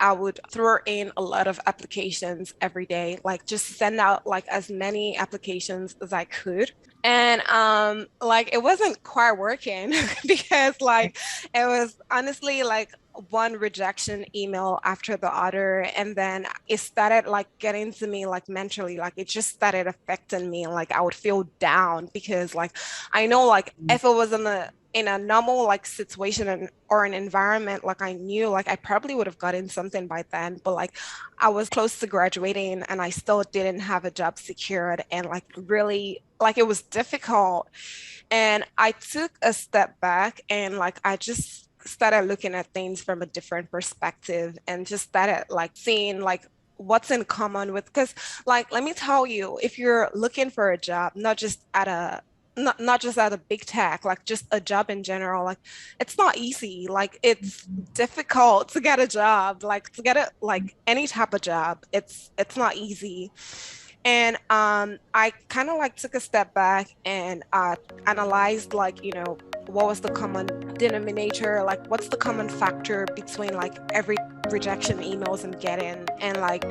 I would throw in a lot of applications every day, like just send out like as many applications as I could. And like it wasn't quite working because like it was honestly like one rejection email after the other, and then it started like getting to me like mentally, like it just started affecting me, and like I would feel down because like I know like if it was in a normal like situation or an environment, like I knew like I probably would have gotten something by then, but like I was close to graduating and I still didn't have a job secured, and like really like it was difficult. And I took a step back and like I just started looking at things from a different perspective and just started like seeing like what's in common with, because like let me tell you, if you're looking for a job, not just at a big tech, like just a job in general, like it's not easy. Like it's difficult to get a job, like to get a like any type of job. It's not easy. And I kind of like took a step back and analyzed like, what was the common denominator, like what's the common factor between like every rejection emails I'm getting. And like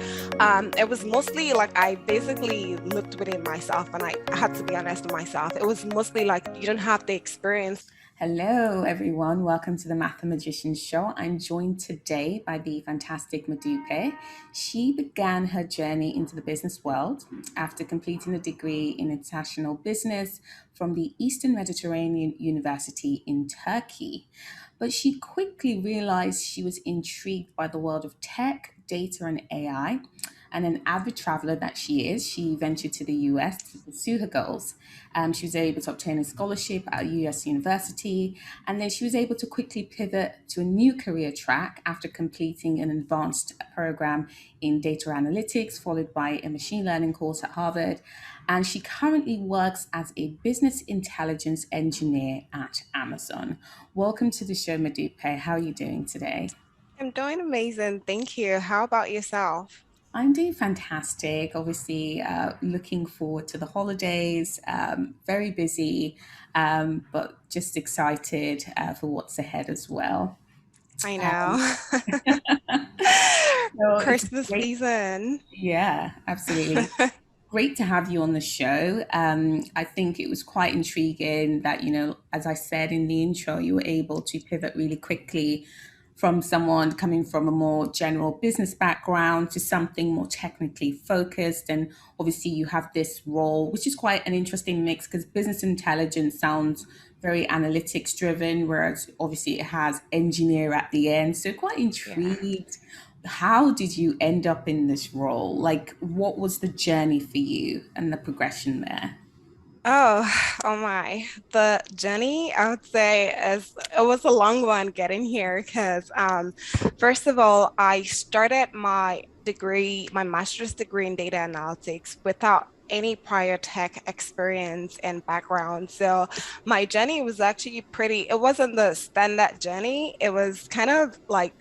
it was mostly like I basically looked within myself and I had to be honest with myself. It was mostly like you don't have the experience. Hello, everyone. Welcome to the Mathematician Show. I'm joined today by the fantastic Modupe. She began her journey into the business world after completing a degree in international business from the Eastern Mediterranean University in Turkey. But she quickly realized she was intrigued by the world of tech, data, and AI. And an avid traveler that she is, she ventured to the US to pursue her goals. She was able to obtain a scholarship at a US university, and then she was able to quickly pivot to a new career track after completing an advanced program in data analytics, followed by a machine learning course at Harvard. And she currently works as a business intelligence engineer at Amazon. Welcome to the show, Modupe. How are you doing today? I'm doing amazing. Thank you. How about yourself? I'm doing fantastic. Obviously, looking forward to the holidays. Very busy, but just excited for what's ahead as well. I Um, know. so it's Christmas great. season. Yeah, absolutely. Great to have you on the show. I think it was quite intriguing that, as I said in the intro, you were able to pivot really quickly from someone coming from a more general business background to something more technically focused. And obviously, you have this role, which is quite an interesting mix because business intelligence sounds very analytics driven, whereas obviously it has engineer at the end. So, quite Yeah. intrigued. How did you end up in this role? Like, what was the journey for you and the progression there? Oh, oh my. The journey, I would say, is it was a long one getting here because first of all, I started my degree, my master's degree in data analytics without any prior tech experience and background. So my journey was actually pretty, it wasn't the standard journey. It was kind of like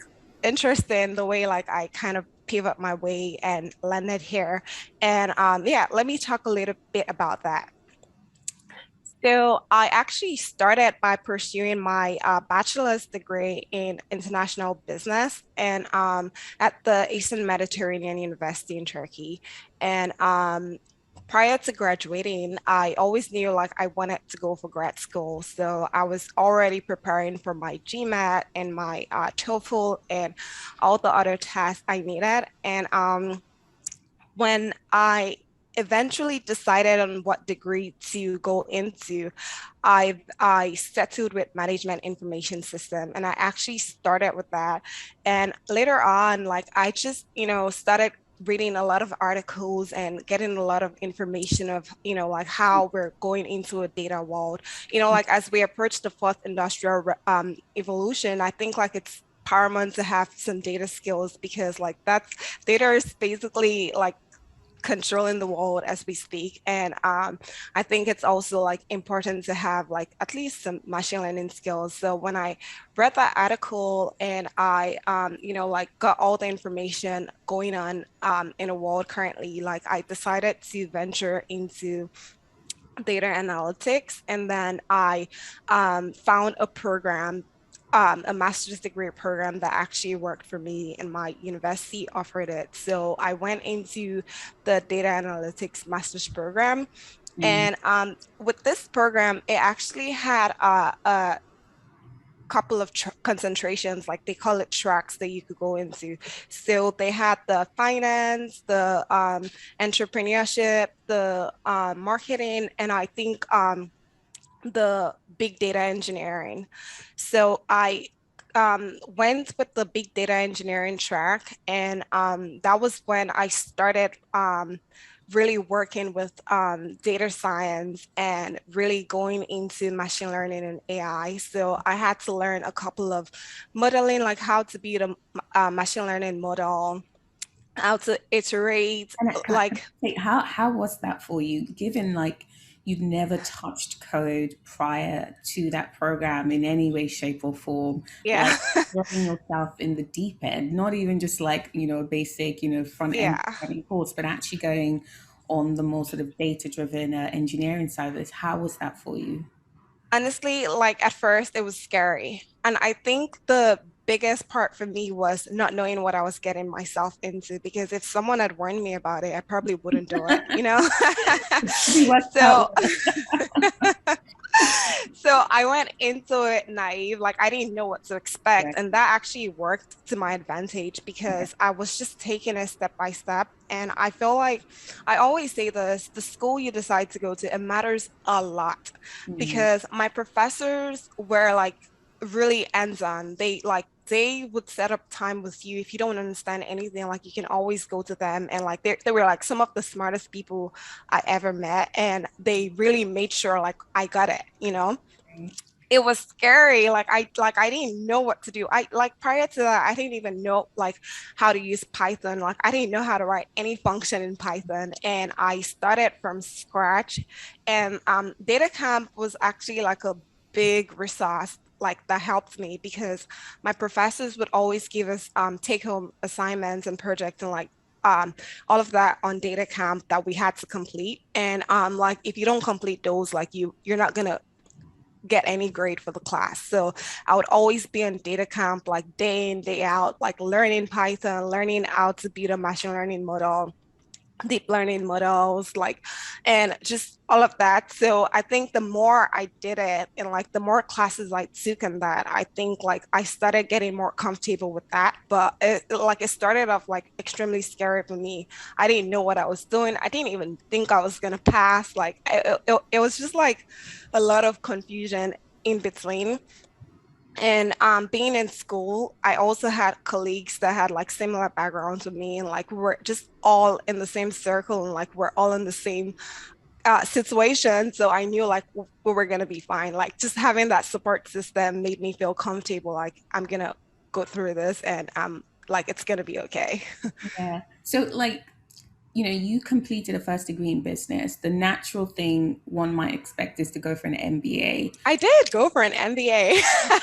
interesting the way like I kind of pivot my way and landed here. And yeah, let me talk a little bit about that. So I actually started by pursuing my bachelor's degree in international business and at the Eastern Mediterranean University in Turkey. And prior to graduating, I always knew like I wanted to go for grad school. So I was already preparing for my GMAT and my TOEFL and all the other tests I needed. And when I eventually decided on what degree to go into, I settled with management information system, and I actually started with that. And later on, like I just, started reading a lot of articles and getting a lot of information of, like how we're going into a data world. Like as we approach the fourth industrial evolution, I think like it's paramount to have some data skills because like that's data is basically like controlling the world as we speak. And I think it's also like important to have like at least some machine learning skills. So when I read that article and I like got all the information going on in the world currently, like I decided to venture into data analytics. And then I found a program a master's degree program that actually worked for me, and my university offered it. So I went into the data analytics master's program. Mm. And with this program, it actually had a couple of concentrations, like they call it tracks that you could go into. So they had the finance, the entrepreneurship, the marketing, and I think the big data engineering. So I went with the big data engineering track, and that was when I started really working with data science and really going into machine learning and AI. So I had to learn a couple of modeling, like how to build a machine learning model, how to iterate, And like, how was that for you, given like you'd never touched code prior to that program in any way, shape, or form, yeah, like throwing yourself in the deep end, not even just like, a basic, front end yeah. course, but actually going on the more sort of data driven engineering side of this. How was that for you? Honestly, like at first it was scary. And I think the biggest part for me was not knowing what I was getting myself into, because if someone had warned me about it, I probably wouldn't do it, you know? We worked out So well. so I went into it naive, like I didn't know what to Yeah, expect. And that actually worked to my advantage yeah. because I was just taking it step by step. And I feel like I always say this, the school you decide to go to, it matters a lot, Mm, because my professors were like really hands-on. They would set up time with you. If you don't understand anything, like you can always go to them. And like they were like some of the smartest people I ever met, and they really made sure like I got it, you know. right. It was scary. Like I didn't know what to do. I like prior to that, I didn't even know like how to use Python. Like I didn't know how to write any function in Python, and I started from scratch. And data camp was actually like a big resource like that helped me, because my professors would always give us take home assignments and projects, and like um all of that on data camp that we had to complete. And like if you don't complete those, like you're not gonna get any grade for the class. So I would always be on data camp like day in, day out, like learning Python, learning how to build a machine learning model, deep learning models, like, and just all of that. So I think the more I did it and like the more classes I took in that, I think like I started getting more comfortable with that. But it started off like extremely scary for me. I didn't know what I was doing. I didn't even think I was gonna pass. Like it was just like a lot of confusion in between. And being in school, I also had colleagues that had like similar backgrounds with me, and like we're just all in the same circle, and like we're all in the same situation. So I knew like we were gonna be fine. Like just having that support system made me feel comfortable. Like I'm gonna go through this, and like it's gonna be okay. Yeah. So, like, you completed a first degree in business. The natural thing one might expect is to go for an MBA. I did go for an MBA.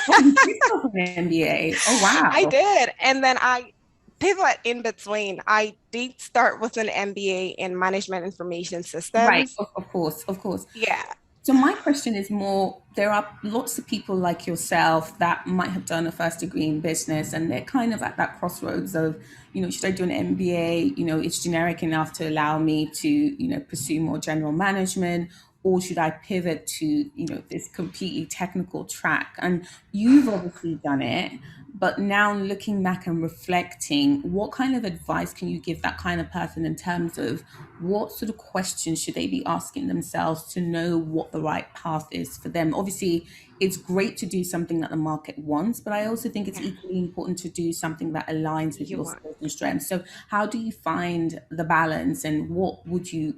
Oh, you did go for an MBA. Oh, I wow. did. And then I pivot in between. I did start with an MBA in management information Right. systems. Of course. Of course. Yeah. So my question is more, there are lots of people like yourself that might have done a first degree in business and they're kind of at that crossroads of, should I do an MBA? It's generic enough to allow me to, pursue more general management, or should I pivot to, this completely technical track? And you've obviously done it, but now looking back and reflecting, what kind of advice can you give that kind of person in terms of what sort of questions should they be asking themselves to know what the right path is for them? Obviously, it's great to do something that the market wants, but I also think it's Yeah. equally important to do something that aligns with You your want. skills and strengths. So, how do you find the balance, and what would you,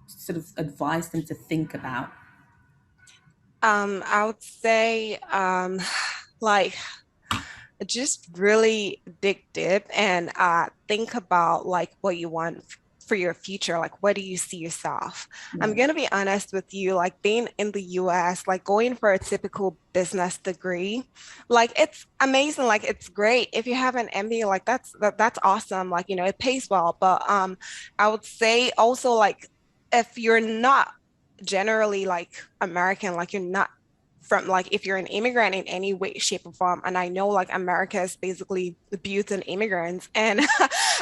sort of advise them to think about? I would say like just really dig deep and think about like what you want for your future. Like, where do you see yourself? I'm Yeah. gonna be honest with you, like being in the US, like going for a typical business degree, like it's amazing, like it's great. If you have an MBA, like that's awesome. Like, it pays well. But I would say also like if you're not generally like American, like you're not from like if you're an immigrant in any way, shape, or form. And I know like America is basically built on immigrants. And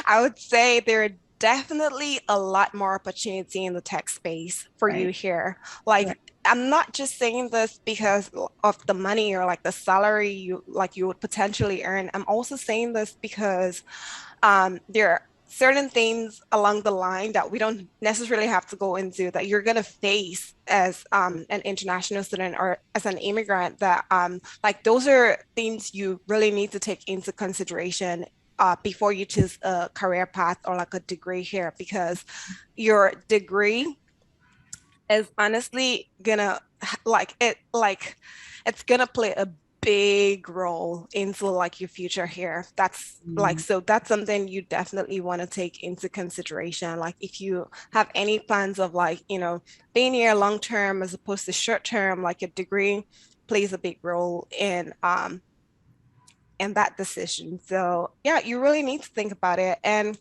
I would say there are definitely a lot more opportunity in the tech space for you Right. here. Like Right. I'm not just saying this because of the money or like the salary you would potentially earn. I'm also saying this because there are certain things along the line that we don't necessarily have to go into that you're going to face as an international student or as an immigrant that like those are things you really need to take into consideration before you choose a career path or like a degree here because your degree is honestly gonna like it's gonna play a big role into like your future here. That's like Mm. so that's something you definitely want to take into consideration. Like if you have any plans of like, being here long term as opposed to short term, like your degree plays a big role in that decision. So yeah, you really need to think about it. And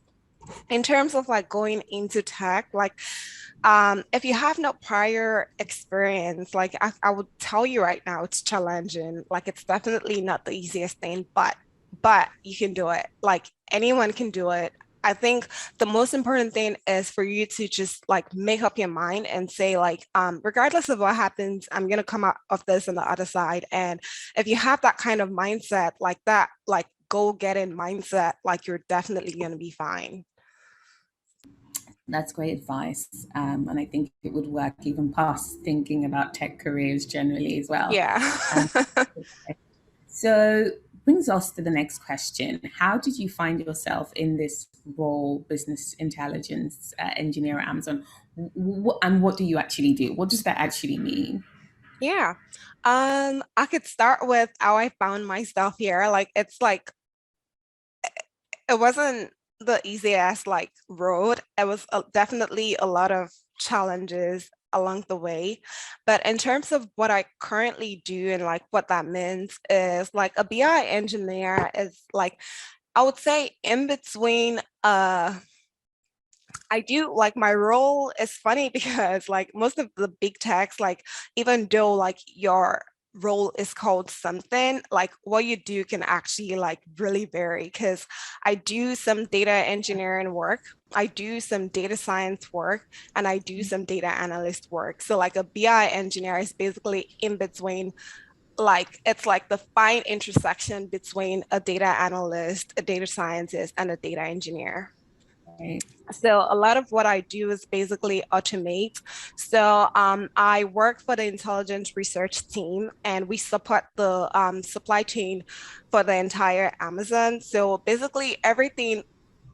in terms of like going into tech, like if you have no prior experience, like I would tell you right now, it's challenging. Like it's definitely not the easiest thing, but you can do it. Like anyone can do it. I think the most important thing is for you to just like make up your mind and say like, regardless of what happens, I'm gonna come out of this on the other side. And if you have that kind of mindset, like that, like go get in mindset, like you're definitely gonna be fine. That's great advice. And I think it would work even past thinking about tech careers generally as well. Yeah. Um, so brings us to the next question. How did you find yourself in this role, business intelligence engineer at Amazon? And what do you actually do? What does that actually mean? Yeah. I could start with how I found myself here. Like it's like it wasn't the easiest like road. It was definitely a lot of challenges along the way. But in terms of what I currently do and like what that means is like a BI engineer is like I would say in between I do like my role is funny because like most of the big techs, like even though like your role is called something, like what you do can actually like really vary because I do some data engineering work, I do some data science work, and I do some data analyst work. So like a BI engineer is basically in between like it's like the fine intersection between a data analyst, a data scientist, and a data engineer. Right. So a lot of what I do is basically automate. So I work for the intelligence research team, and we support the supply chain for the entire Amazon. So basically everything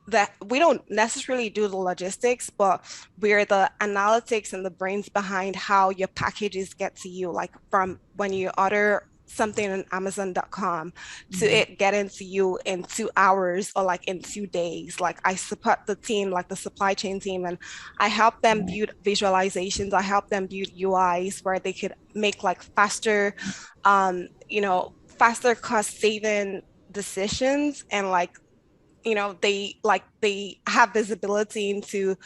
that we don't necessarily do the logistics, but we're the analytics and the brains behind how your packages get to you, like from when you order something on Amazon.com to Mhm. it getting to you in 2 hours or like in 2 days. Like I support the team, like the supply chain team, and I help them Right. build visualizations. I help them build UIs where they could make like faster cost saving decisions and like they have visibility into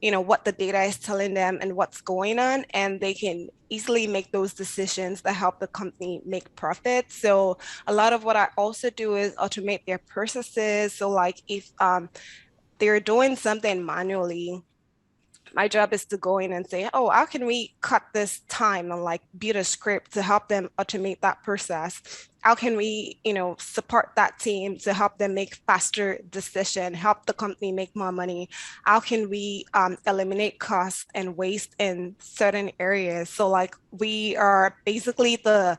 what the data is telling them and what's going on, and they can easily make those decisions that help the company make profit. So a lot of what I also do is automate their processes. So like if they're doing something manually, my job is to go in and say, oh, how can we cut this time and like build a script to help them automate that process? How can we, support that team to help them make faster decision, help the company make more money? How can we eliminate costs and waste in certain areas? So like we are basically the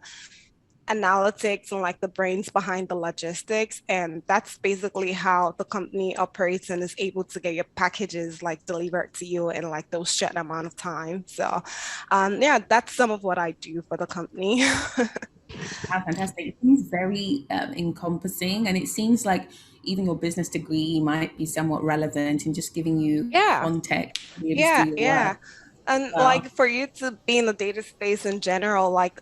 analytics and like the brains behind the logistics. And that's basically how the company operates and is able to get your packages like delivered to you in like those short amount of time. So yeah, that's some of what I do for the company. How fantastic. It seems very encompassing, and it seems like even your business degree might be somewhat relevant in just giving you Yeah. context to be able to do Yeah, your yeah. work And well. like for you to be in the data space in general, like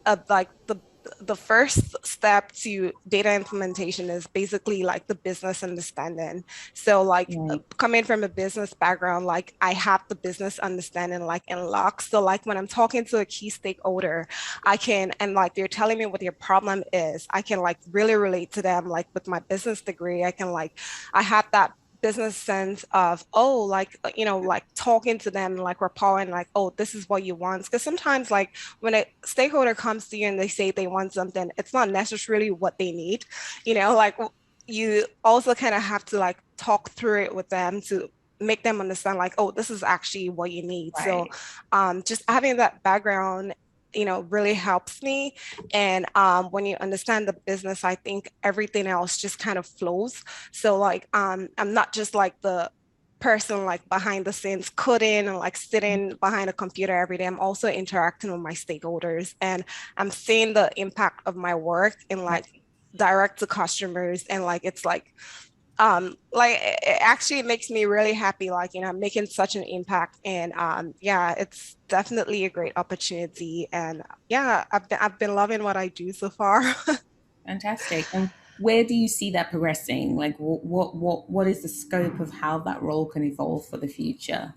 the first step to data implementation is basically like the business understanding. So like Right. coming from a business background, like I have the business understanding like in lock. So like when I'm talking to a key stakeholder, I can, and like they're telling me what their problem is, I can like really relate to them. Like with my business degree, I can like, I have that business sense of, oh, like, like talking to them, like rapport and like, oh, this is what you want. Because sometimes like when a stakeholder comes to you and they say they want something, it's not necessarily what they need. Like you also kind of have to like talk through it with them to make them understand like, oh, this is actually what you need. So Right. just having that background really helps me. And when you understand the business, I think everything else just kind of flows. So like I'm not just like the person like behind the scenes coding and like sitting behind a computer every day. I'm also interacting with my stakeholders, and I'm seeing the impact of my work in like Right. direct to customers. And like it's like it actually makes me really happy, like I'm making such an impact. And yeah, it's definitely a great opportunity. And yeah, I've been loving what I do so far. Fantastic. And where do you see that progressing? Like, what is the scope of how that role can evolve for the future?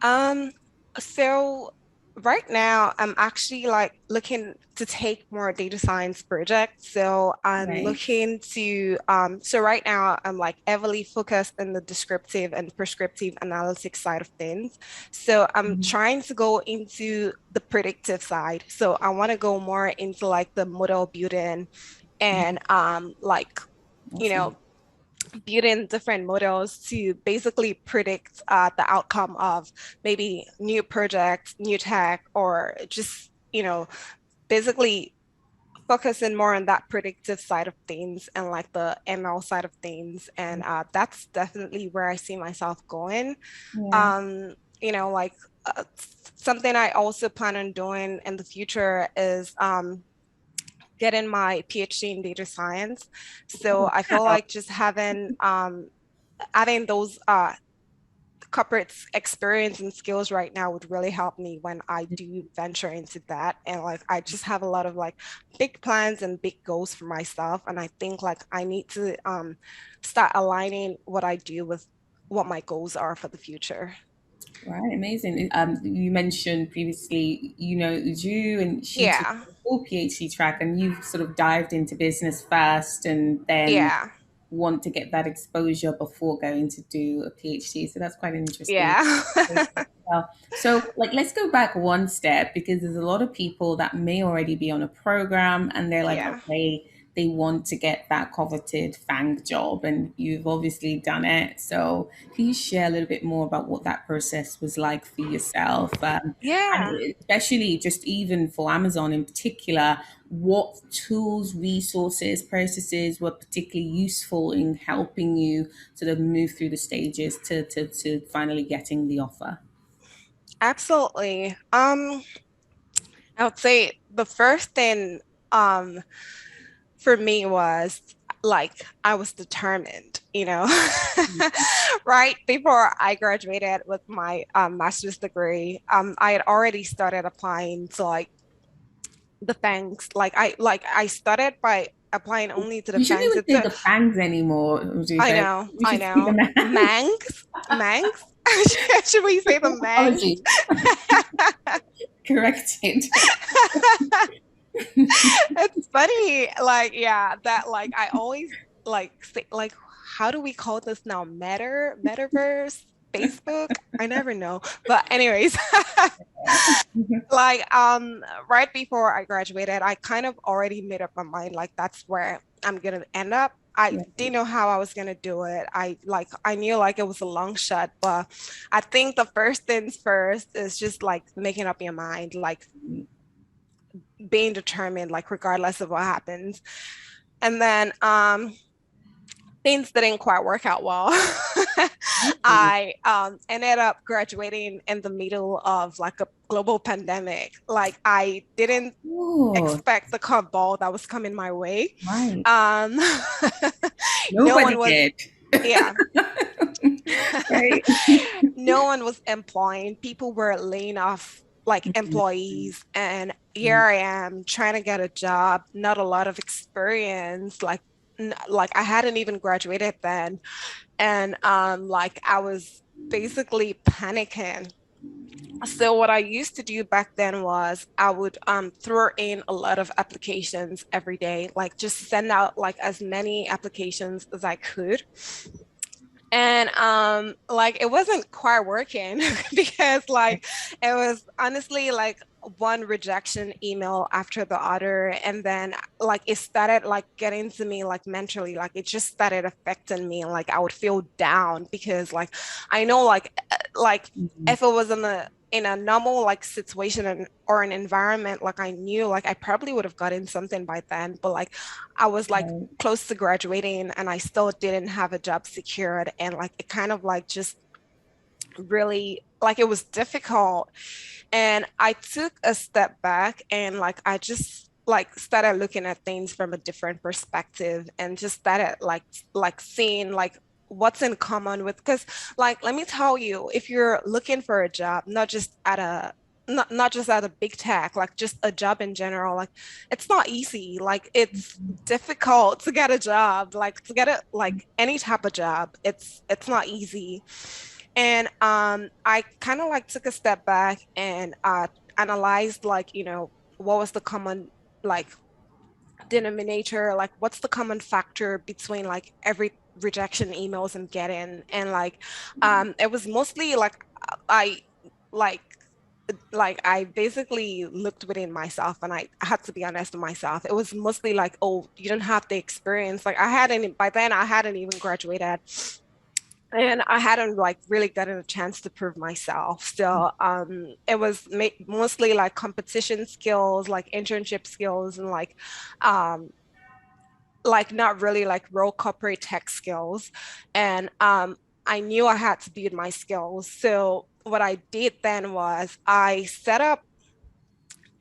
Um, so right now I'm actually like looking to take more data science projects. So I'm Right. looking to so right now I'm like heavily focused in the descriptive and prescriptive analytics side of things. So I'm Mhm. trying to go into the predictive side. So I want to go more into like the model building Mhm. and like you Awesome. know building different models to basically predict the outcome of maybe new projects, new tech, or just, basically focusing more on that predictive side of things and like the ML side of things. And that's definitely where I see myself going. Yeah. Um, like something I also plan on doing in the future is getting my PhD in data science. So Oh, I feel wow. like just having those corporate experience and skills right now would really help me when I do venture into that. And like I just have a lot of like big plans and big goals for myself. And I think like I need to start aligning what I do with what my goals are for the future. Right, amazing. You mentioned previously, Ju, and she took Yeah. the full PhD track, and you've sort of dived into business first, and then Yeah. want to get that exposure before going to do a PhD. So that's quite an interesting. Yeah. Well, so like let's go back one step because there's a lot of people that may already be on a program and they're like, Yeah. okay, they want to get that coveted FANG job, and you've obviously done it. So can you share a little bit more about what that process was like for yourself? Yeah. And especially just even for Amazon in particular, what tools, resources, processes were particularly useful in helping you sort of move through the stages to finally getting the offer? Absolutely. I would say the first thing um for me was like I was determined, right before I graduated with my master's degree. I had already started applying to like the FANGs. Like I started by applying only to the You shouldn't FANGs. even say the fangs anymore, I Modupe. know, We I should say the know. man. Mangs, Mangs. Should we say the Mangs? Apology. Corrected. It's funny, like yeah, that like I always like say like how do we call this now? Metaverse, Facebook? I never know. But anyways, like right before I graduated, I kind of already made up my mind like that's where I'm gonna end up. I Yeah. didn't know how I was gonna do it. I knew like it was a long shot, but I think the first things first is just like making up your mind, like being determined, like regardless of what happens. And then things didn't quite work out well. I ended up graduating in the middle of like a global pandemic. Like I didn't Oh, expect the curveball that was coming my way. right. Um, no Nobody one was, did. yeah, Right. no one was employing. People were laying off like Mhm. employees, and here Mm. I am trying to get a job, not a lot of experience, like I hadn't even graduated then, and like I was basically panicking. So what I used to do back then was I would throw in a lot of applications every day, like just send out like as many applications as I could. And like it wasn't quite working because like it was honestly like one rejection email after the other, and then like it started like getting to me like mentally, like it just started affecting me, and like I would feel down because like I know like Mhm. if it was in a normal like situation or an environment, like I knew like I probably would have gotten something by then, but like I was like Right. close to graduating and I still didn't have a job secured, and like it kind of like just really like it was difficult, and I took a step back and like I just like started looking at things from a different perspective and just started like seeing like what's in common with, because like let me tell you, if you're looking for a job, not just at a big tech, like just a job in general, like it's not easy. Like it's difficult to get a job, like to get it like any type of job. It's not easy. And I kind of like took a step back and analyzed like, what was the common like denominator, like what's the common factor between like every rejection emails I'm getting. And like it was mostly like I like I basically looked within myself and I had to be honest with myself. It was mostly like, oh, you don't have the experience. Like I hadn't, by then I hadn't even graduated and I hadn't like really gotten a chance to prove myself. So it was mostly like competition skills, like internship skills, and like not really like real corporate tech skills. And I knew I had to build my skills. So what I did then was I set up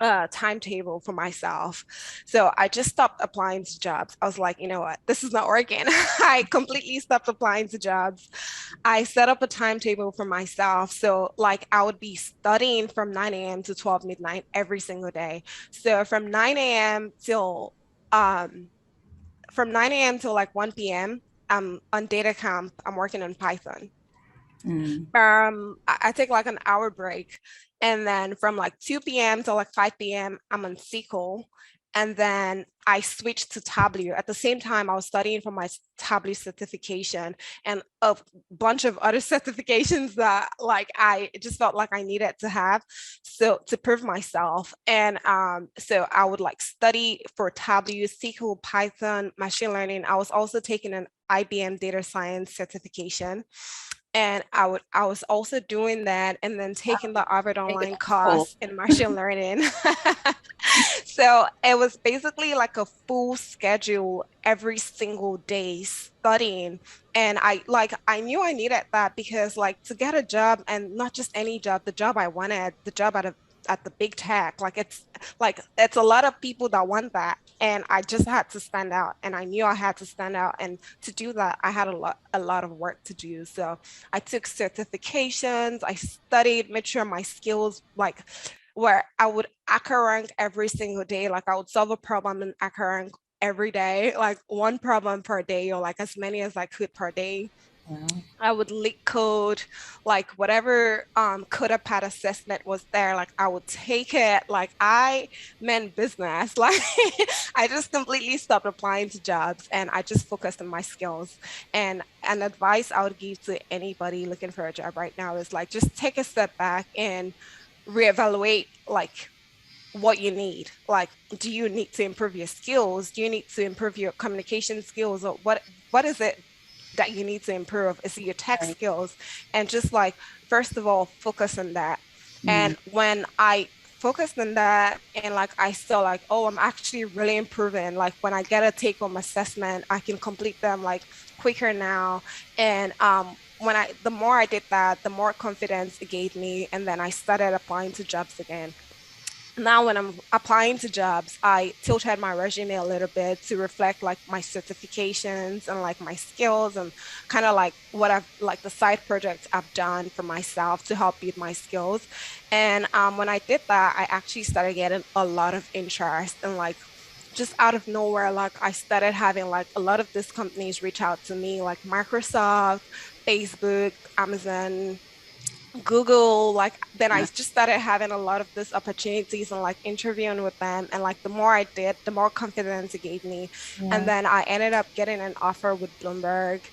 a timetable for myself. So I just stopped applying to jobs. I was like, you know what, this is not working. I completely stopped applying to jobs. I set up a timetable for myself. So like I would be studying from 9 a.m. to 12 midnight every single day. So um from 9 a.m. till like 1 p.m. I'm on data camp. I'm working on Python. Mm. I take like an hour break, and then from like 2 p.m. to like 5 p.m. I'm on SQL, and then I switched to Tableau. At the same time, I was studying for my Tableau certification and a bunch of other certifications that like I just felt like I needed to have so to prove myself. And so I would like study for Tableau, SQL, Python, machine learning. I was also taking an IBM data science certification, and I was also doing that and then taking the Harvard online Cool. course in machine learning. So it was basically like a full schedule every single day studying. And I knew I needed that because like to get a job, and not just any job, the job I wanted, the job at the big tech, like it's a lot of people that want that. And I just had to stand out, and I knew I had to stand out. And to do that, I had a lot of work to do. So I took certifications, I studied, made sure my skills like where I would hacker rank every single day. Like I would solve a problem in hacker rank every day, like one problem per day, or like as many as I could per day. Wow. I would leak code, like whatever CodaPad assessment was there, like I would take it. Like I meant business. Like I just completely stopped applying to jobs and I just focused on my skills. And an advice I would give to anybody looking for a job right now is like just take a step back and reevaluate like what you need. Like, do you need to improve your skills? Do you need to improve your communication skills? Or what is it that you need to improve? Is it your tech Right. skills? And just like, first of all, focus on that. Mm. And when I focused on that and like I saw like, oh, I'm actually really improving. Like when I get a take-home assessment, I can complete them like quicker now. And the more I did that, the more confidence it gave me. And then I started applying to jobs again. Now when I'm applying to jobs, I tilted my resume a little bit to reflect like my certifications and like my skills and kind of like what I've like the side projects I've done for myself to help build my skills. And when I did that, I actually started getting a lot of interest and like just out of nowhere, like I started having like a lot of these companies reach out to me, like Microsoft, Facebook, Amazon, Google, like then I Yeah. just started having a lot of these opportunities and like interviewing with them. And like the more I did, the more confidence it gave me. And Yeah. then I ended up getting an offer with Bloomberg.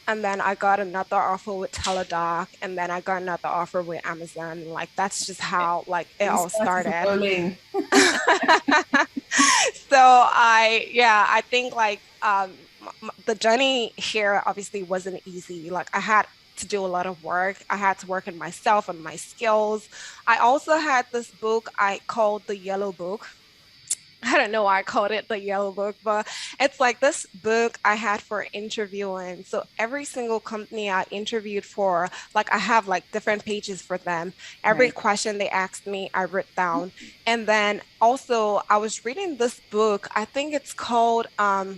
And then I got another offer with Teladoc. And then I got another offer with Amazon. Like that's just how like it You all started started. rolling. So yeah, I think like the journey here obviously wasn't easy. Like I had to do a lot of work. I had to work on myself and my skills. I also had this book I called the Yellow Book. I don't know why I called it the Yellow Book, but it's like this book I had for interviewing. So every single company I interviewed for, like I have like different pages for them. Every Right. question they asked me, I wrote down. And then also I was reading this book. I think it's called uh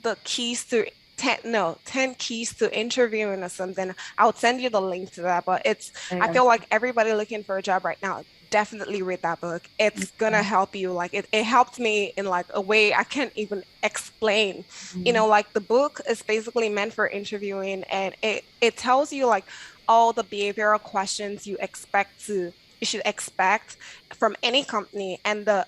the keys to 10 keys to interviewing or something. I'll send you the link to that, but I Yeah. feel like everybody looking for a job right now definitely read that book. It's gonna help you. Like it helped me in like a way I can't even explain. You Mm. know, like the book is basically meant for interviewing, and it tells you like all the behavioral questions you should expect from any company. And the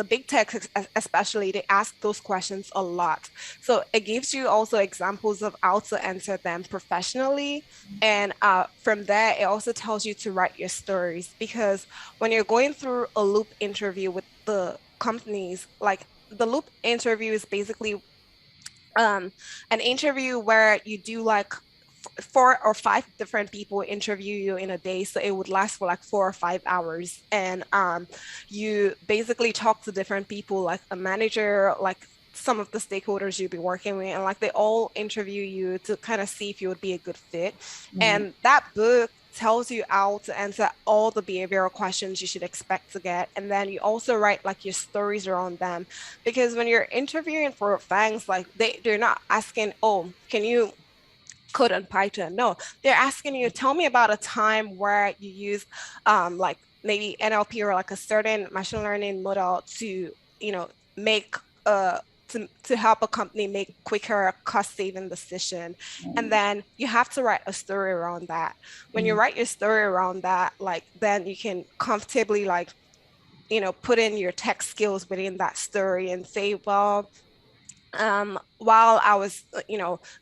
big tech especially, they ask those questions a lot. So it gives you also examples of how to answer them professionally. And from there it also tells you to write your stories, because when you're going through a loop interview with the companies, like the loop interview is basically um an interview where you do like 4 or 5 different people interview you in a day, so it would last for like 4 or 5 hours. And you basically talk to different people, like a manager, like some of the stakeholders you'll be working with, and like they all interview you to kind of see if you would be a good fit. Right. And that book tells you how to answer all the behavioral questions you should expect to get, and then you also write like your stories around them. Because when you're interviewing for FANGs, like they're not asking, oh, can you code on Python? No, they're asking you, tell me about a time where you use like maybe NLP or like a certain machine learning model to, you know, make to help a company make quicker cost saving decision. And Right. then you have to write a story around that. When you Mm. write your story around that, like then you can comfortably like, put in your tech skills within that story and say, well, while I was,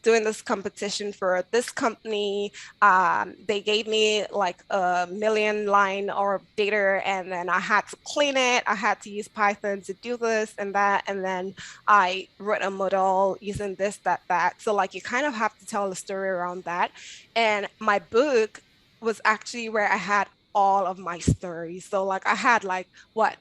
doing this competition for this company, they gave me like a million line or data, and then I had to clean it. I had to use Python to do this and that, and then I wrote a model using this, that, that. So like you kind of have to tell a story around that. And my book was actually where I had all of my stories. So like I had like what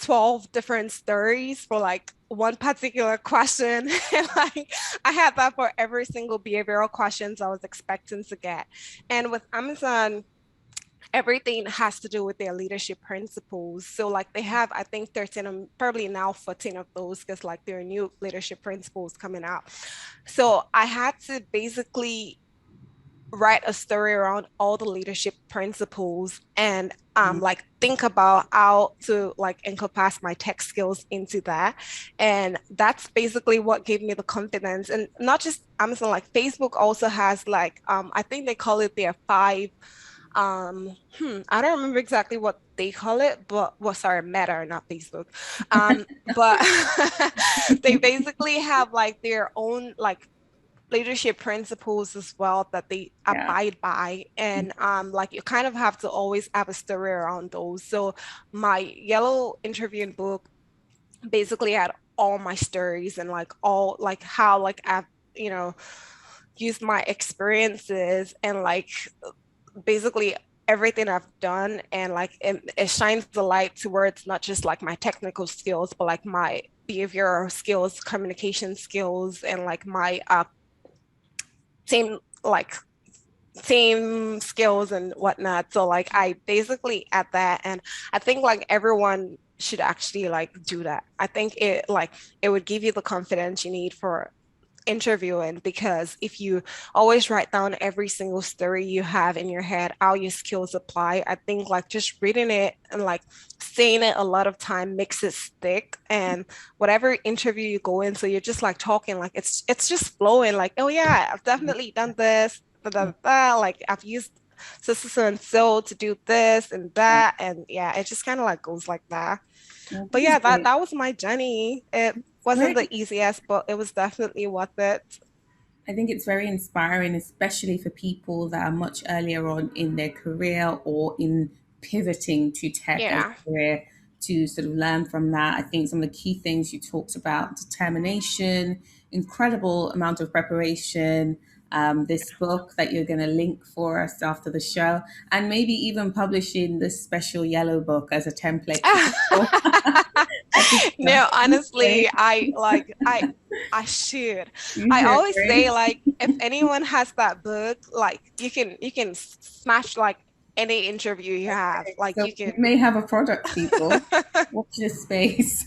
12 different stories for like one particular question. And like I had that for every single behavioral questions I was expecting to get. And with Amazon, everything has to do with their leadership principles. So like they have, I think 13, probably now 14 of those, because like there are new leadership principles coming out. So I had to basically write a story around all the leadership principles and Mm. like think about how to like encompass my tech skills into that. And that's basically what gave me the confidence. And not just Amazon, like Facebook also has like I think they call it their five I don't remember exactly what they call it, but well, sorry, Meta, not Facebook. But they basically have like their own like leadership principles as well that they Yeah. abide by. And like you kind of have to always have a story around those. So my yellow interviewing book basically had all my stories and like all like how like I've you know used my experiences and like basically everything I've done. And like it shines the light towards not just like my technical skills, but like my behavioral skills, communication skills, and like my team like team skills and whatnot. So like I basically add that, and I think like everyone should actually like do that. I think it would give you the confidence you need for interviewing, because if you always write down every single story you have in your head, how your skills apply, I think like just reading it and like saying it a lot of time makes it stick. And whatever interview you go in, so you're just like talking, like it's just flowing, like, oh yeah, I've definitely done this, da, da, da, like I've used so and so to do this and Yeah. that. And yeah, it just kind of like goes like that. Well, But this is yeah, that great. that was my journey. It wasn't the Great. easiest, but it was definitely worth it. I think it's very inspiring, especially for people that are much earlier on in their career or in pivoting to tech as Yeah. a career, to sort of learn from that. I think some of the key things you talked about: determination, incredible amount of preparation, this book that you're going to link for us after the show, and maybe even publishing this special yellow book as a template for people. I think No, that's honestly, great. I should. I You're always say great. like if anyone has that book, like you can smash like any interview you have. Like So you we can may have a product, people. Watch this space.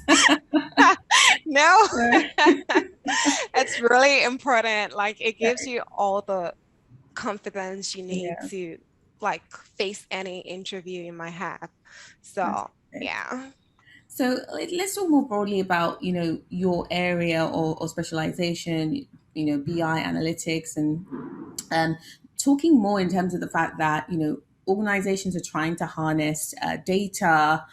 no. Yeah. It's really important. Like it Yeah. gives you all the confidence you need Yeah. to like face any interview you might have. So Fantastic. yeah. So let's talk more broadly about, your area or specialization, BI analytics, and um, talking more in terms of the fact that, organizations are trying to harness data,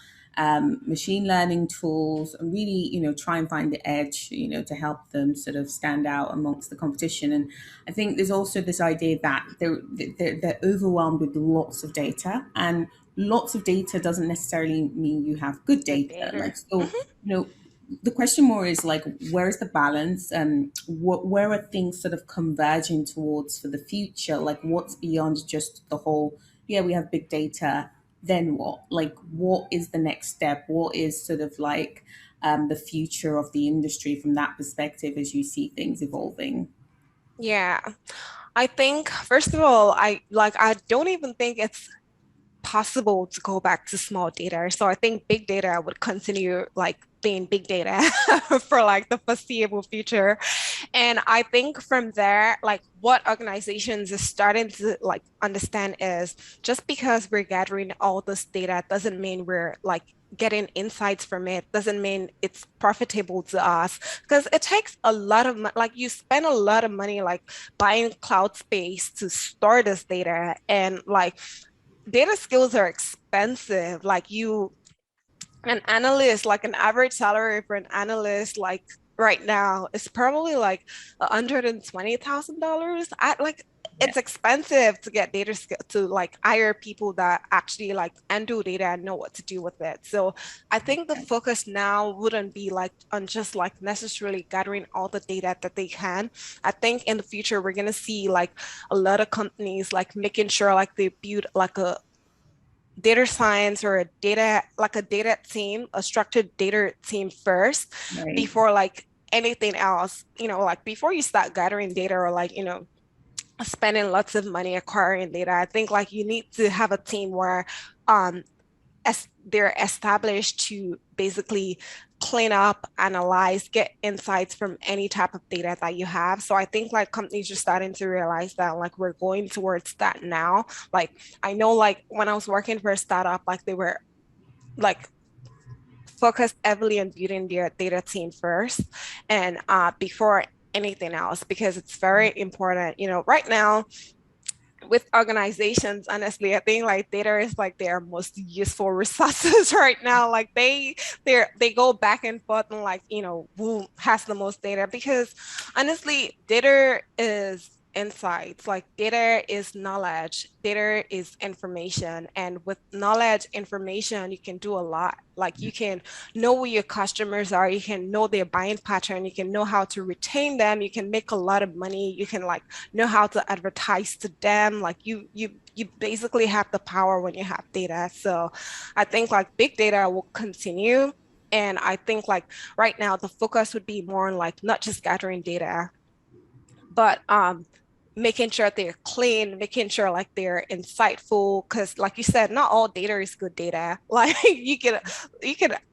machine learning tools, and really, try and find the edge, to help them sort of stand out amongst the competition. And I think there's also this idea that they're overwhelmed with lots of data, and lots of data doesn't necessarily mean you have good Good data. dater. Like, so, the question more is like, where's the balance, and where are things sort of converging towards for the future? Like, what's beyond just the whole, yeah, we have big data, then what? Like, what is the next step? What is sort of like the future of the industry from that perspective as you see things evolving? Yeah. I think first of all, I don't even think it's possible to go back to small data. So I think big data would continue like being big data for like the foreseeable future. And I think from there, like what organizations are starting to like understand is just because we're gathering all this data doesn't mean we're like getting insights from it, doesn't mean it's profitable to us, because it takes a lot of like you spend a lot of money like buying cloud space to store this data. And like data skills are expensive. Like you, an analyst, like an average salary for an analyst, like right now is probably like $120,000. I like Yeah. it's expensive to get data skill to like hire people that actually like handle data and know what to do with it. So I think the focus now wouldn't be like on just like necessarily gathering all the data that they can. I think in the future we're gonna see like a lot of companies like making sure like they build like a data science or a data like a data team, a structured data team first Right. before like anything else, like before you start gathering data or like, spending lots of money acquiring data. I think like you need to have a team where um as they're established to basically clean up, analyze, get insights from any type of data that you have. So I think like companies are starting to realize that like we're going towards that now. Like I know like when I was working for a startup, like they were like focused heavily on building their data team first and before anything else, because it's very important. Right now with organizations, honestly, I think like data is like their most useful resources right now. Like they go back and forth and like, who has the most data, because honestly, data is insights. Like data is knowledge, data is information. And with knowledge, information, you can do a lot. Like you can know who your customers are, you can know their buying pattern, you can know how to retain them, you can make a lot of money, you can like know how to advertise to them. Like you basically have the power when you have data. So I think like big data will continue. And I think like right now the focus would be more on like not just gathering data, but making sure they're clean, making sure like they're insightful. Because like you said, not all data is good data. Like you can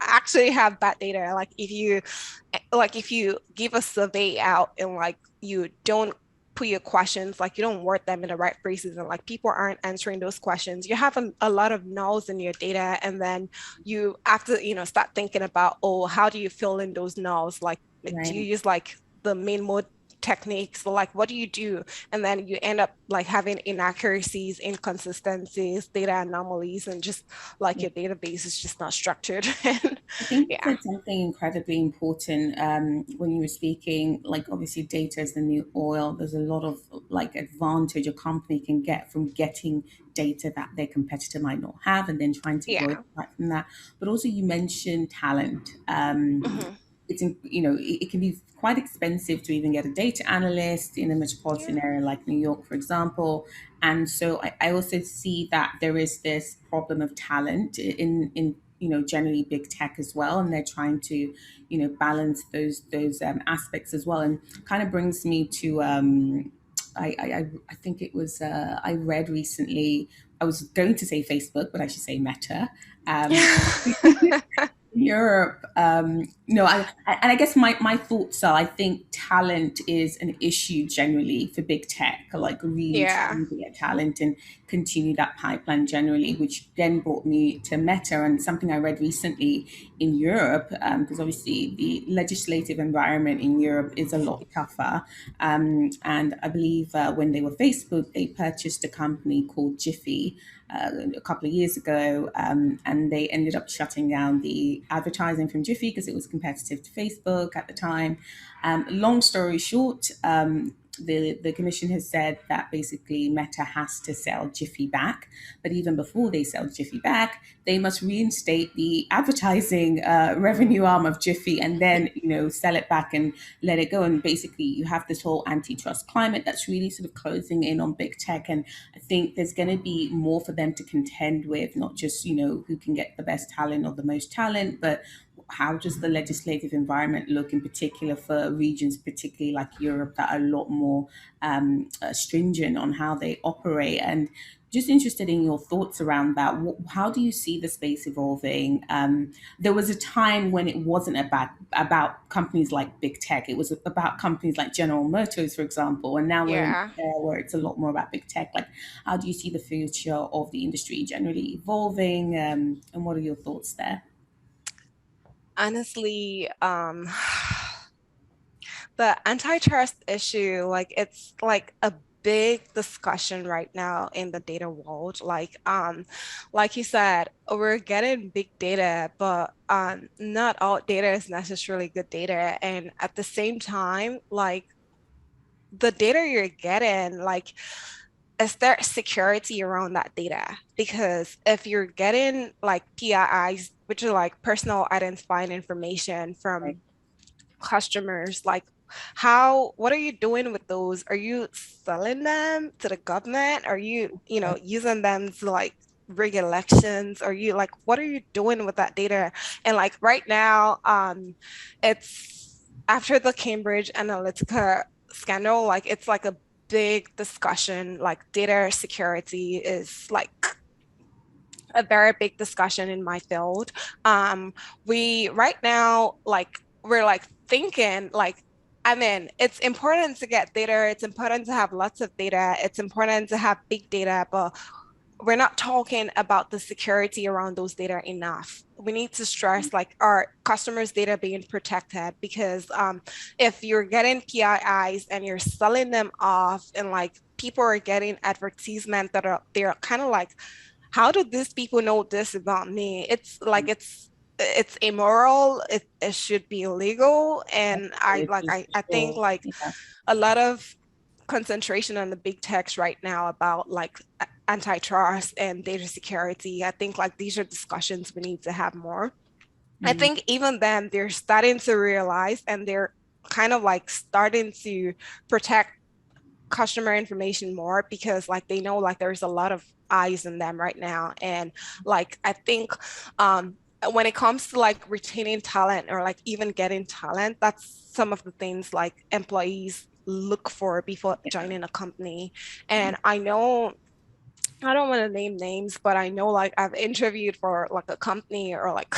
actually have bad data. Like if you give a survey out and like you don't put your questions, like you don't word them in the right phrases, and like people aren't answering those questions, you have a lot of nulls in your data, and then you have to, start thinking about, oh, how do you fill in those nulls? Like, do you Right. use like the main mode techniques? So, like, what do you do? And then you end up like having inaccuracies, inconsistencies, data anomalies, and just like your database is just not structured. And I think you yeah, said something incredibly important when you were speaking. Like, obviously, data is the new oil. There's a lot of like advantage a company can get from getting data that their competitor might not have, and then trying to grow yeah. back from that. But also, you mentioned talent. Hmm. It's it can be quite expensive to even get a data analyst in a Yeah. metropolitan area like New York, for example. And so I also see that there is this problem of talent in generally big tech as well, and they're trying to balance those aspects as well. And kind of brings me to I think it was I read recently. I was going to say Facebook, but I should say Meta. Um, Europe, no, and I guess my thoughts are, I think talent is an issue generally for big tech, like really Yeah. trying to get talent and continue that pipeline generally, which then brought me to Meta and something I read recently in Europe, because obviously the legislative environment in Europe is a lot tougher. And I believe when they were Facebook, they purchased a company called Jiffy a couple of years ago, and they ended up shutting down the advertising from Jiffy because it was competitive to Facebook at the time. Long story short, the commission has said that basically Meta has to sell Jiffy back, but even before they sell Jiffy back, they must reinstate the advertising revenue arm of Jiffy, and then sell it back and let it go. And basically, you have this whole antitrust climate that's really sort of closing in on big tech, and I think there's going to be more for them to contend with, not just who can get the best talent or the most talent, but how does the legislative environment look in particular for regions, particularly like Europe, that are a lot more stringent on how they operate. And just interested in your thoughts around that. How do you see the space evolving? There was a time when it wasn't about companies like big tech. It was about companies like General Motors, for example. And now we're in Yeah. there where it's a lot more about big tech. Like, how do you see the future of the industry generally evolving? And what are your thoughts there? Honestly, the antitrust issue, like it's like a big discussion right now in the data world. Like you said, we're getting big data, but not all data is necessarily good data. And at the same time, like the data you're getting, like is there security around that data? Because if you're getting like PIIs, which are like personal identifying information Right. from customers, like what are you doing with those? Are you selling them to the government? Are you, using them to like rig elections? Are you like, what are you doing with that data? And like right now, it's after the Cambridge Analytica scandal, like it's like a big discussion. Like data security is like a very big discussion in my field. We right now, like we're like thinking like, I mean, it's important to get data, it's important to have lots of data, it's important to have big data, but we're not talking about the security around those data enough. We need to stress like our customers' data being protected, because if you're getting PIIs and you're selling them off, and like people are getting advertisement that are they're kind of like, how do these people know this about me? It's like it's immoral. It should be illegal. And I It like is for I think sure. like Yeah. a lot of concentration on the big techs right now about like antitrust and data security. I think like these are discussions we need to have more. I Mm. think even then they're starting to realize, and they're kind of like starting to protect customer information more, because like they know like there's a lot of eyes in them right now. And like I think um when it comes to like retaining talent or like even getting talent, that's some of the things like employees look for before joining a company. And I know I don't want to name names, but I know like I've interviewed for like a company or like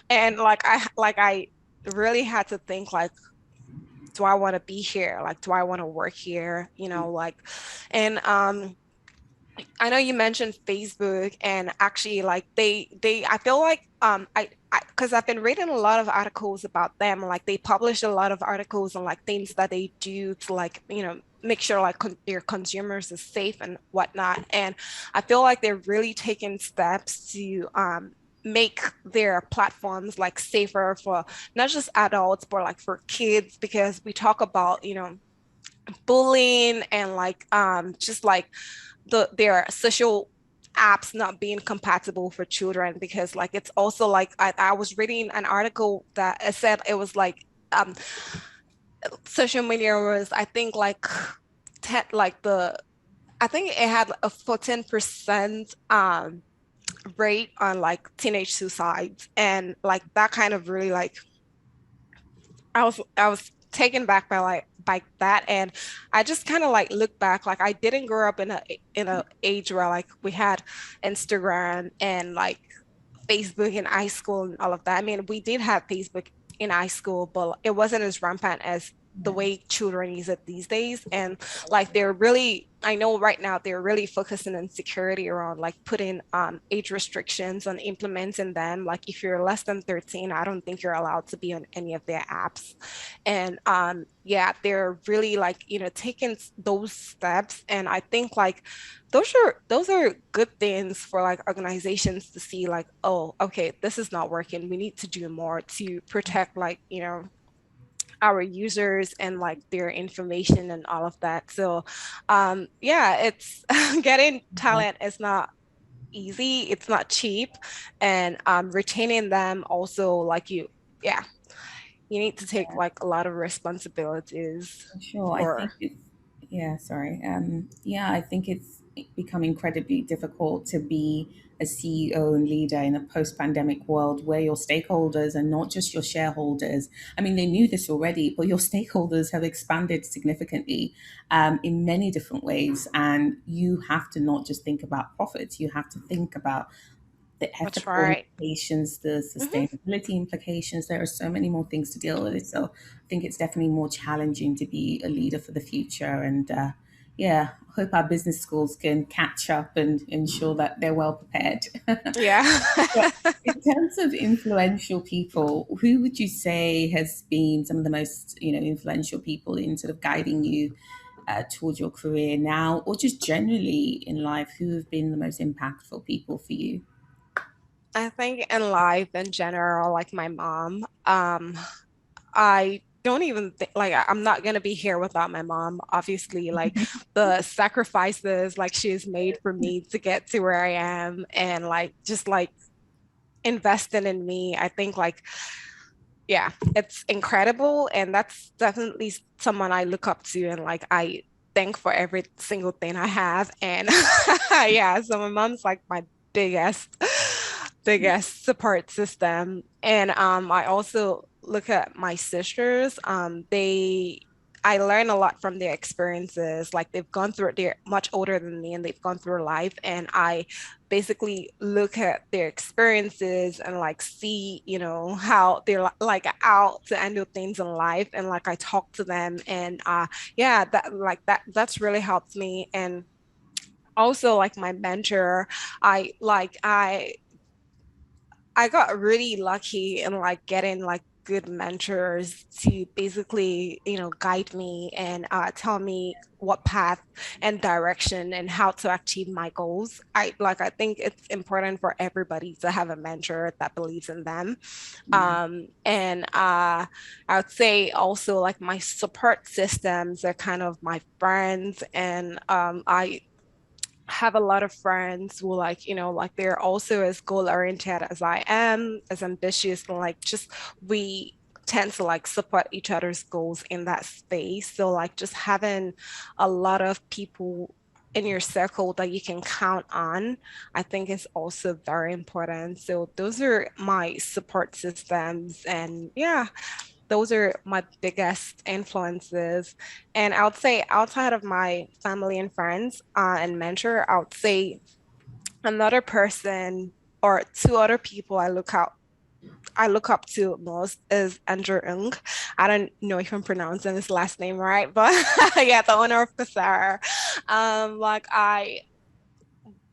and like I really had to think like, do I want to be here? Like, do I want to work here? Like, and I know you mentioned Facebook, and actually like they I feel like because I've been reading a lot of articles about them. Like they publish a lot of articles on like things that they do to like make sure like their consumers is safe and whatnot. And I feel like they're really taking steps to make their platforms like safer for not just adults but like for kids, because we talk about bullying and like just like their social apps not being compatible for children, because like it's also like I was reading an article that it said it was like social media was, I think, like like the I think it had a 14% rate on like teenage suicides, and like that kind of really like I was taken back by like by that. And I just kind of like look back, like I didn't grow up in a age where like we had Instagram and like Facebook in high school and all of that. I mean, we did have Facebook in high school, but it wasn't as rampant as the Yeah. way children use it these days. And like they're really, I know right now they're really focusing on security around like putting age restrictions on implementing them. Like if you're less than 13, I don't think you're allowed to be on any of their apps. And yeah, they're really like, taking those steps. And I think like those are good things for like organizations to see like, oh, okay, this is not working. We need to do more to protect like, our users and like their information and all of that. So yeah, it's getting talent is not easy, it's not cheap. And retaining them also, like yeah, you need to take like a lot of responsibilities Sure. I for. think it's, yeah, sorry. Yeah, I think it's become incredibly difficult to be a CEO and leader in a post pandemic world where your stakeholders are not just your shareholders. I mean, they knew this already, but your stakeholders have expanded significantly in many different ways. And you have to not just think about profits, you have to think about the That's ethical right. implications, the Hmm. sustainability implications. There are so many more things to deal with. So I think it's definitely more challenging to be a leader for the future. And yeah, I hope our business schools can catch up and ensure that they're well prepared. Yeah. But in terms of influential people, who would you say has been some of the most, influential people in sort of guiding you towards your career now, or just generally in life? Who have been the most impactful people for you? I think in life in general, like my mom, I don't even think like I'm not gonna be here without my mom. Obviously, like the sacrifices like she's made for me to get to where I am, and like just like investing in me. I think like yeah, it's incredible, and that's definitely someone I look up to, and like I thank for every single thing I have. And yeah, so my mom's like my biggest biggest support system. And I also look at my sisters. I learn a lot from their experiences. Like they've gone through, they're much older than me and they've gone through life. And I basically look at their experiences and like see, how they're like out to handle things in life. And like I talk to them, and yeah, that's really helped me. And also like my mentor, I like I got really lucky in like getting like good mentors to basically, guide me and tell me what path and direction and how to achieve my goals. I think it's important for everybody to have a mentor that believes in them. Yeah. And I would say also like my support systems are kind of my friends. And I have a lot of friends who like, like they're also as goal oriented as I am, as ambitious, and like just we tend to like support each other's goals in that space. So like just having a lot of people in your circle that you can count on, I think is also very important. So those are my support systems. And yeah. those are my biggest influences. And I would say outside of my family and friends and mentor, I would say another person or two other people I look up to most is Andrew Ng. I don't know if I'm pronouncing his last name right, but yeah, the owner of Coursera. Like I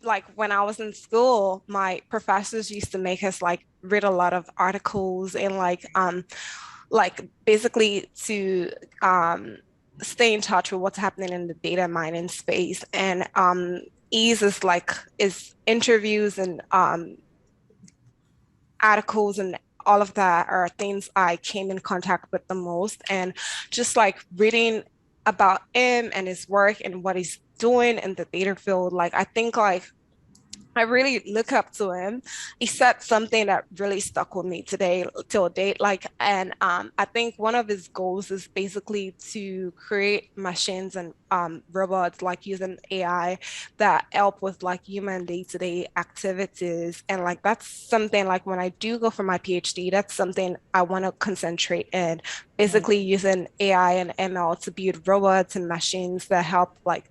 like when I was in school, my professors used to make us like read a lot of articles and like basically to um stay in touch with what's happening in the data mining space. And ease is interviews and articles and all of that are things I came in contact with the most. And just like reading about him and his work and what he's doing in the data field, like I think like I really look up to him. He said something that really stuck with me today till date. Like, and I think one of his goals is basically to create machines and robots, like using AI that help with like human day-to-day activities. And like that's something like when I do go for my PhD, that's something I want to concentrate in, Right. basically using AI and ML to build robots and machines that help like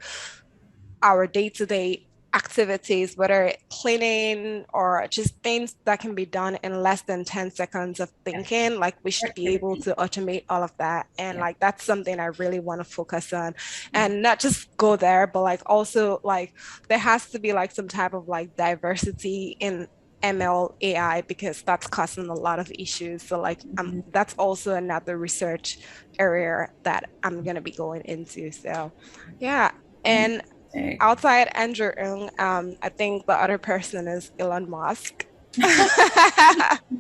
our day-to-day activities, whether cleaning or just things that can be done in less than 10 seconds of Yeah. thinking, like we should be able Productivity. to automate all of that. And Yeah. like that's something I really want to focus on. And not just go there, but like also like there has to be like some type of like diversity in ML AI because that's causing a lot of issues. So like Mhm. that's also another research area that I'm gonna be going into. So yeah. And Fantastic. outside Andrew Ng, I think the other person is Elon Musk. Made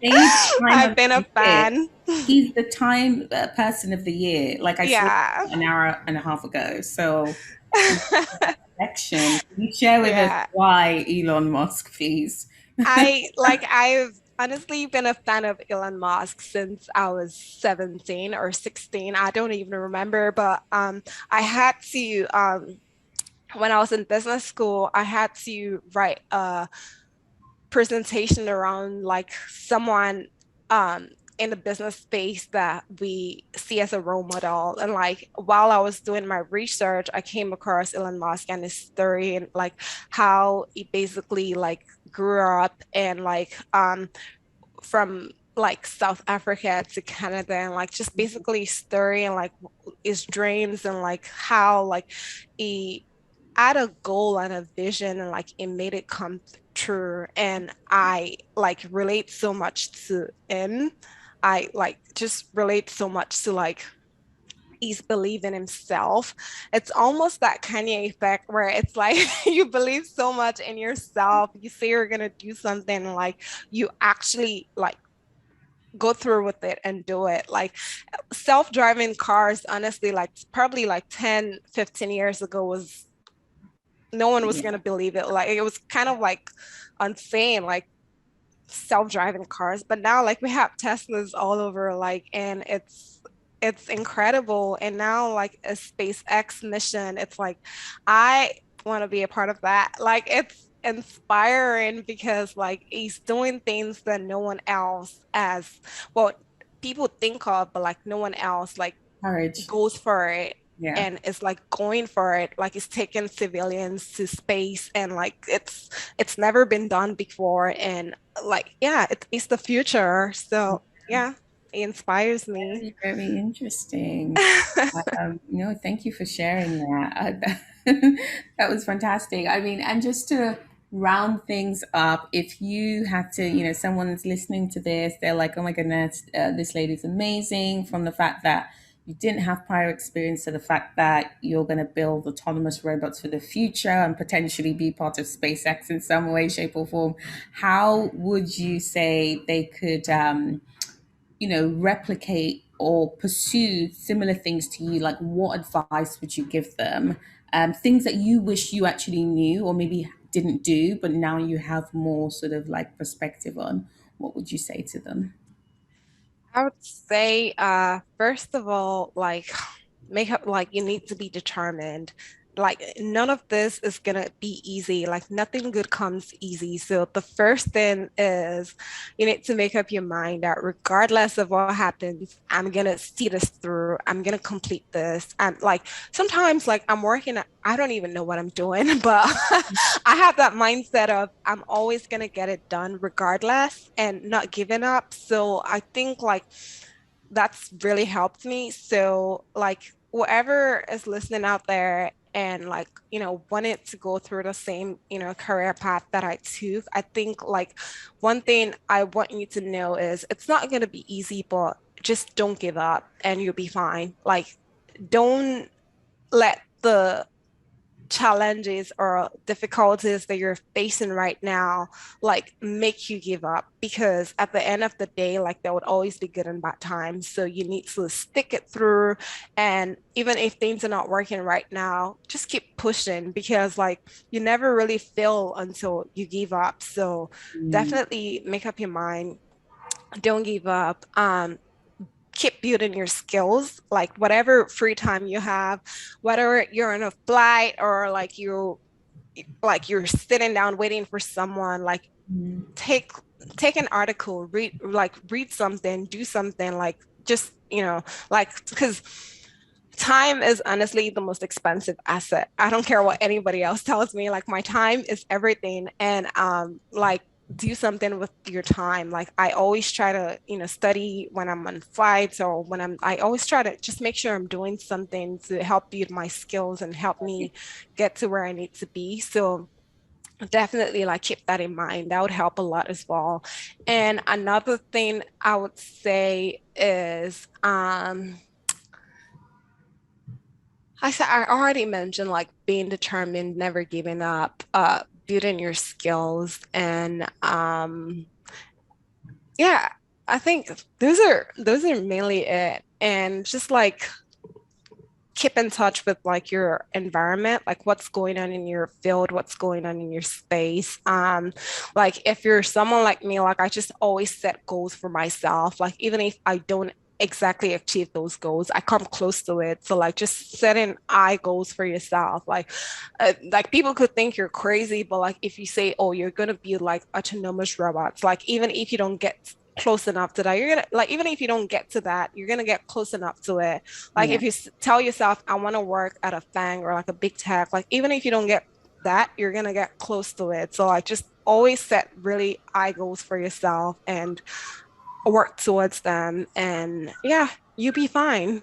time I've of been a the year. fan. He's the time person of the year. Like I saw Yeah. an hour and a half ago. So connection. Can you share with us Yeah. why Elon Musk, please? I've honestly been a fan of Elon Musk since I was 17 or 16. I don't even remember, but I had to when I was in business school, I had to write a presentation around like someone in the business space that we see as a role model. And like while I was doing my research, I came across Elon Musk and his story and like how he basically like grew up and like from like South Africa to Canada and like just basically his story and like his dreams and like how like he had a goal and a vision and like it made it come true. And I like relate so much to him. I like just relate so much to like he's believing himself. It's almost that Kanye effect where it's like you believe so much in yourself, you say you're gonna do something, and like you actually like go through with it and do it. Like self-driving cars, honestly, like probably like 10, 15 years ago was no one was Yeah. gonna believe it. Like it was kind of like insane, like self-driving cars. But now like we have Teslas all over, like, and it's incredible. And now like a SpaceX mission, it's like I want to be a part of that. Like it's inspiring because like he's doing things that no one else as well people think of, but like no one else like Courage. goes for it Yeah. and is like going for it, like it's taking civilians to space and like it's never been done before. And like yeah, it's the future. So yeah, it inspires me. Very, very interesting. No, thank you for sharing that. That was fantastic. I mean, and just to round things up, if you had to, someone's listening to this, they're like, oh my goodness, this lady's amazing, from the fact that you didn't have prior experience to the fact that you're going to build autonomous robots for the future and potentially be part of SpaceX in some way, shape, or form. How would you say they could, replicate or pursue similar things to you? Like, what advice would you give them? Things that you wish you actually knew or maybe didn't do, but now you have more sort of like perspective on. What would you say to them? I would say first of all like make up like you need to be determined. like none of this is gonna be easy. Like nothing good comes easy. So the first thing is you need to make up your mind that regardless of what happens, I'm gonna see this through. I'm gonna complete this. And like sometimes like I'm working, I don't even know what I'm doing, but I have that mindset of I'm always gonna get it done regardless and not giving up. So I think like that's really helped me. So, like, whoever is listening out there and like, wanted to go through the same, career path that I took, I think like one thing I want you to know is it's not going to be easy, but just don't give up and you'll be fine. Like, don't let the challenges or difficulties that you're facing right now like make you give up because at the end of the day like there would always be good and bad times, so you need to stick it through. And even if things are not working right now, just keep pushing because like you never really fail until you give up. So Mm. definitely make up your mind, don't give up. Keep building your skills, like whatever free time you have, whether you're on a flight or like you're sitting down waiting for someone, like Mm. take take an article, read something, do something, like just like because time is honestly the most expensive asset. I don't care what anybody else tells me, like my time is everything. And like do something with your time. Like I always try to study when I'm on flights or when I always try to just make sure I'm doing something to help build my skills and help me get to where I need to be. So definitely like keep that in mind. That would help a lot as well. And another thing I would say is I already mentioned like being determined, never giving up, building your skills, and yeah, I think those are mainly it. And just like keep in touch with like your environment, like what's going on in your field, what's going on in your space. Like if you're someone like me, like I just always set goals for myself. Like even if I don't exactly achieve those goals, I come close to it. So like just setting eye goals for yourself. Like people could think you're crazy, but like if you say, oh, you're gonna be like autonomous robots, like even if you don't get close enough to that, you're gonna like even if you don't get to that, you're gonna get close enough to it. Like Yeah, if you tell yourself, I want to work at a FANG or like a big tech, like even if you don't get that, you're gonna get close to it. So like just always set really high goals for yourself and work towards them. And yeah, you'll be fine.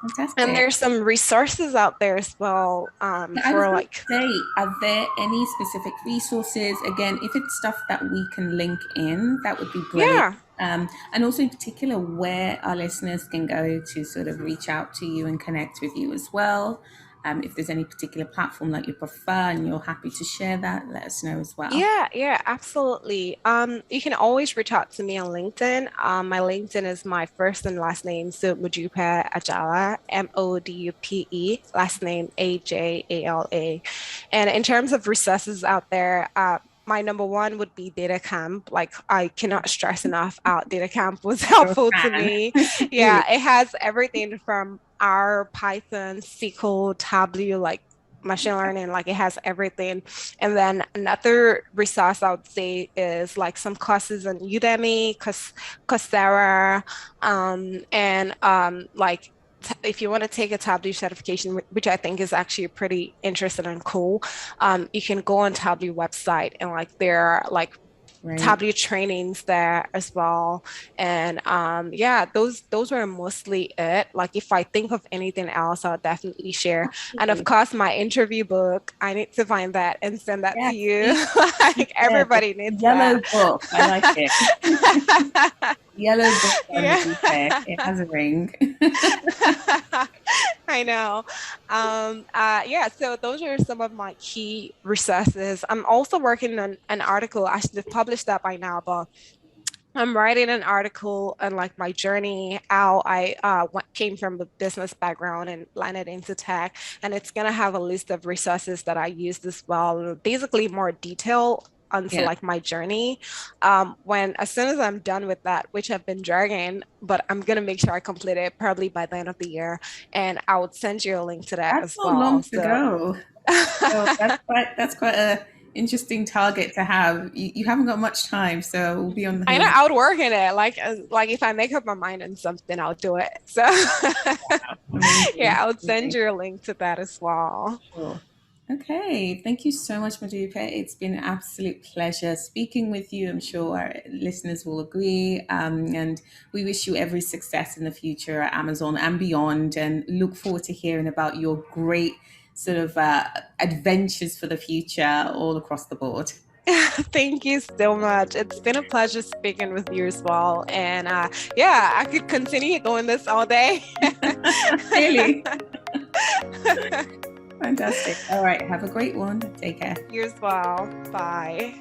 And fantastic. there's some resources out there as well I was for going to like, say, are there any specific resources? Again, if it's stuff that we can link in, that would be brilliant. yeah. And also, in particular, where our listeners can go to sort of reach out to you and connect with you as well. If there's any particular platform that you prefer and you're happy to share that, let us know as well. Yeah, yeah, absolutely. You can always reach out to me on LinkedIn. My LinkedIn is my first and last name, so Modupe Ajala, Modupe, last name Ajala. And in terms of resources out there, my number one would be Data Camp. Like I cannot stress enough out. Data Camp was You're a helpful to fan. me. Really? Yeah, it has everything from R, Python, SQL, Tableau, like machine learning, like it has everything. And then another resource I would say is like some courses on Udemy, Coursera, and like if you want to take a Tableau certification, which I think is actually pretty interesting and cool, you can go on Tableau website and like there are like Right. Tableau trainings there as well. And yeah, those were mostly it. Like if I think of anything else, I'll definitely share. And of Absolutely. course, my interview book, I need to find that and send that to Yes, you. please. Like Yeah, the everybody needs that. yellow book. I like it. Yellow book by Yeah. Modupe. It has a ring. I know. Yeah, so those are some of my key resources. I'm also working on an article. I should have published that by now, but I'm writing an article on like my journey, how I came from a business background and landed into tech. And it's going to have a list of resources that I used as well, basically more detail onto Yeah. like my journey. When as soon as I'm done with that, which I've been dragging, but I'm gonna make sure I complete it probably by the end of the year, and I would send you a link to that That's as not well. long to So go. So that's quite a interesting target to have. You haven't got much time, so we'll be on the I know heels. I would work in it. Like if I make up my mind on something, I'll do it. So yeah, Amazing, I would send amazing. you a link to that as well. Sure. Okay, thank you so much, Modupe. It's been an absolute pleasure speaking with you. I'm sure our listeners will agree. And we wish you every success in the future at Amazon and beyond, and look forward to hearing about your great sort of adventures for the future all across the board. Thank you so much. It's been a pleasure speaking with you as well. And yeah, I could continue doing this all day. Really fantastic. All right, have a great one. Take care. You as well. Bye.